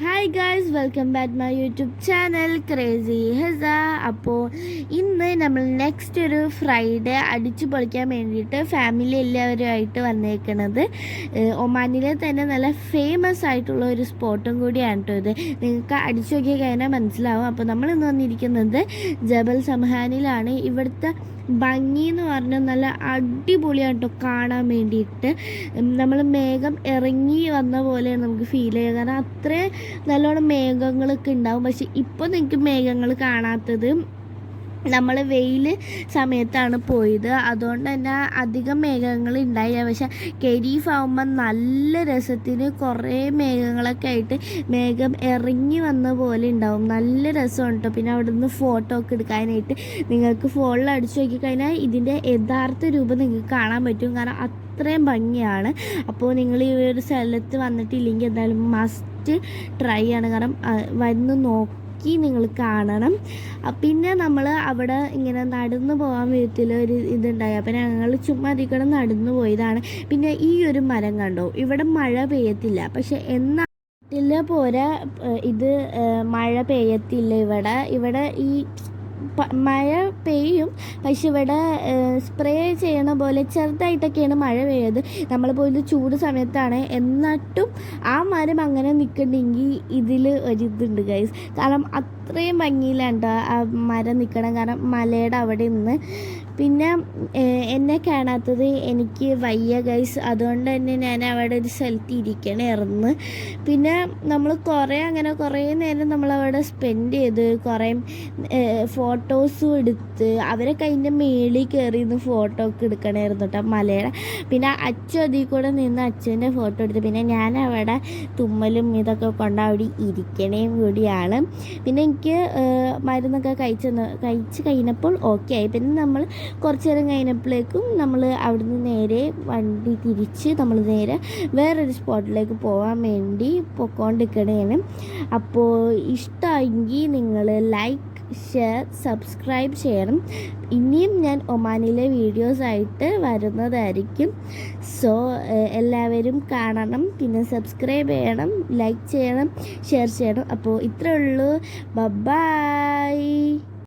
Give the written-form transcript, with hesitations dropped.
Hi guys, welcome back my YouTube channel crazy ഹെസ. അപ്പോൾ ഇന്ന് നമ്മൾ നെക്സ്റ്റ് ഒരു ഫ്രൈഡേ അടിച്ചു പൊളിക്കാൻ വേണ്ടിയിട്ട് ഫാമിലി എല്ലാവരുമായിട്ട് വന്നേക്കണത് ഒമാനിലെ തന്നെ നല്ല ഫേമസ് ആയിട്ടുള്ള ഒരു സ്പോട്ടും കൂടിയാണ് കേട്ടോ ഇത്. നിങ്ങൾക്ക് അടിച്ചു നോക്കി കഴിഞ്ഞാൽ മനസ്സിലാവും. അപ്പോൾ നമ്മൾ ഇന്ന് വന്നിരിക്കുന്നത് ജബൽ സമഹാനിലാണ്. ഇവിടുത്തെ ഭംഗി എന്ന് പറഞ്ഞാൽ നല്ല അടിപൊളിയാണ് കേട്ടോ കാണാൻ വേണ്ടിയിട്ട്. നമ്മൾ മേഘം ഇറങ്ങി വന്ന പോലെയാണ് നമുക്ക് ഫീൽ ചെയ്യുക. കാരണം അത്രയും നല്ലോണം മേഘങ്ങളൊക്കെ ഉണ്ടാവും. പക്ഷെ ഇപ്പോൾ നിങ്ങൾക്ക് മേഘങ്ങൾ കാണാത്തത് നമ്മൾ വെയിൽ സമയത്താണ് പോയത്, അതുകൊണ്ട് തന്നെ അധികം മേഘങ്ങൾ ഉണ്ടായില്ല. പക്ഷെ കെരീഫ് ആകുമ്പോൾ നല്ല രസത്തിന് കുറേ മേഘങ്ങളൊക്കെ ആയിട്ട് മേഘം ഇറങ്ങി വന്ന പോലെ ഉണ്ടാവും. നല്ല രസമാണ് കേട്ടോ. പിന്നെ അവിടെ നിന്ന് ഫോട്ടോ ഒക്കെ എടുക്കാനായിട്ട് നിങ്ങൾക്ക് ഫോണിൽ അടിച്ചു നോക്കിക്കഴിഞ്ഞാൽ ഇതിൻ്റെ യഥാർത്ഥ രൂപം നിങ്ങൾക്ക് കാണാൻ പറ്റും. കാരണം അത്രയും ഭംഗിയാണ്. അപ്പോൾ നിങ്ങൾ ഈ ഒരു സ്ഥലത്ത് വന്നിട്ടില്ലെങ്കിൽ എന്തായാലും മസ്റ്റ് ട്രൈ ആണ്. കാരണം വന്ന് നിങ്ങൾ കാണണം. പിന്നെ നമ്മൾ അവിടെ ഇങ്ങനെ നടന്നു പോകാൻ വിധത്തിൽ ഒരു ഇതുണ്ടായി. അപ്പം ഞങ്ങൾ ചുമ്മാ അതിൽ നടന്നു പോയതാണ്. പിന്നെ ഈ ഒരു മരം കണ്ടോ, ഇവിടെ മഴ പെയ്യത്തില്ല. പക്ഷെ എന്നാട്ടില്ല പോരാ ഇത് മഴ പെയ്യത്തില്ല. ഇവിടെ ഈ മഴ പെയ്യും, പക്ഷെ ഇവിടെ സ്പ്രേ ചെയ്യണ പോലെ ചെറുതായിട്ടൊക്കെയാണ് മഴ പെയ്യത്. നമ്മൾ പോയത് ചൂട് സമയത്താണ്. എന്നിട്ടും ആ മരം അങ്ങനെ നിൽക്കണമെങ്കിൽ ഇതിൽ ഒരിതുണ്ട് ഗൈസ്. കാരണം അത്രയും ഭംഗിയിലാണ് ആ മരം നിൽക്കണം. കാരണം മലയുടെ അവിടെ നിന്ന്. പിന്നെ എന്നെ കാണാത്തത് എനിക്ക് വയ്യ ഗൈസ്, അതുകൊണ്ട് തന്നെ ഞാൻ അവിടെ ഒരു സ്ഥലത്ത് ഇരിക്കണമായിരുന്നു. പിന്നെ നമ്മൾ കുറേ നേരം നമ്മളവിടെ സ്പെൻഡ് ചെയ്ത് കുറേ ഫോട്ടോസും എടുത്ത് അവരൊക്കെ അതിൻ്റെ മേളിൽ കയറി നിന്ന് ഫോട്ടോ ഒക്കെ എടുക്കണമായിരുന്നു കേട്ടോ മലയുടെ. പിന്നെ അച്ഛൻ അതിൽ കൂടെ നിന്ന് അച്ഛൻ്റെ ഫോട്ടോ എടുത്ത്. പിന്നെ ഞാൻ അവിടെ തുമ്മലും ഇതൊക്കെ കൊണ്ട് അവിടെ ഇരിക്കണേയും കൂടിയാണ്. പിന്നെ എനിക്ക് മരുന്നൊക്കെ കഴിച്ച് കഴിഞ്ഞപ്പോൾ ഓക്കെ ആയി. പിന്നെ നമ്മൾ കുറച്ച് നേരം കഴിഞ്ഞപ്പോഴേക്കും നമ്മൾ അവിടുന്ന് നേരെ വണ്ടി തിരിച്ച് നമ്മൾ നേരെ വേറൊരു സ്പോട്ടിലേക്ക് പോകാൻ വേണ്ടി പൊയ്ക്കൊണ്ടിരിക്കണേന്. അപ്പോൾ ഇഷ്ടമെങ്കിൽ നിങ്ങൾ ലൈക്ക്, ഷെയർ, സബ്സ്ക്രൈബ് ചെയ്യണം. ഇനിയും ഞാൻ ഒമാനിലെ വീഡിയോസായിട്ട് വരുന്നതായിരിക്കും. സോ എല്ലാവരും കാണണം, പിന്നെ സബ്സ്ക്രൈബ് ചെയ്യണം, ലൈക്ക് ചെയ്യണം, ഷെയർ ചെയ്യണം. അപ്പോൾ ഇത്രയേ ഉള്ളൂ. ബൈ.